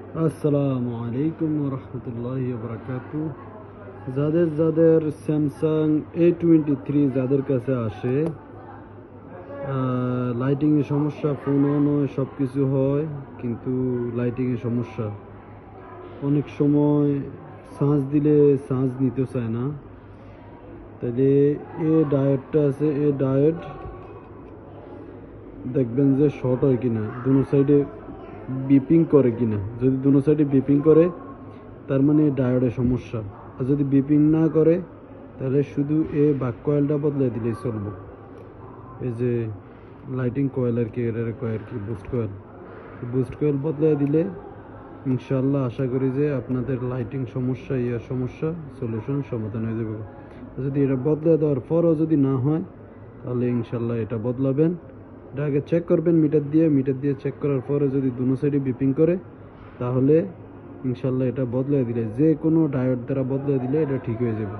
আসসালামু আলাইকুম রহমতুল্লাহি বারাকাতু। যাদের যাদের স্যামসাং A23 যাদের কাছে আসে, লাইটিংয়ের সমস্যা, ফোন অন হয়, সব কিছু হয়, কিন্তু লাইটিংয়ের সমস্যা, অনেক সময় চার্জ দিলে চার্জ নিতে চায় না। তাহলে এ ডায়োডটা আছে, এ ডায়োড দেখবেন যে শর্ট হয় কিনা, দুনো সাইডে বিপিং করে কিনা। যদি দুনো সাইডে বিপিং করে তার মানে ডায়োডের সমস্যা। আর যদি বিপিং না করে তাহলে শুধু বাক কয়েলটা বদলে দিলেই চলবে। এই যে লাইটিং কয়েল আর কি, এটার কয়েল কি বুস্ট কয়েল বদলে দিলে ইনশাল্লাহ আশা করি যে আপনাদের লাইটিং সমস্যা, সমস্যা সলিউশন সমাধান হয়ে যাবে। যদি এটা বদলে দেওয়ার পরও যদি না হয় তাহলে ইনশাল্লাহ এটা বদলাবেন। এটা আগে চেক করবেন মিটার দিয়ে চেক করার পরে যদি দুনো সাইডে বিপিং করে তাহলে ইনশাল্লাহ এটা বদলে দিলে, যে কোনো ডায়োড দ্বারা বদলে দিলে এটা ঠিক হয়ে যাবে।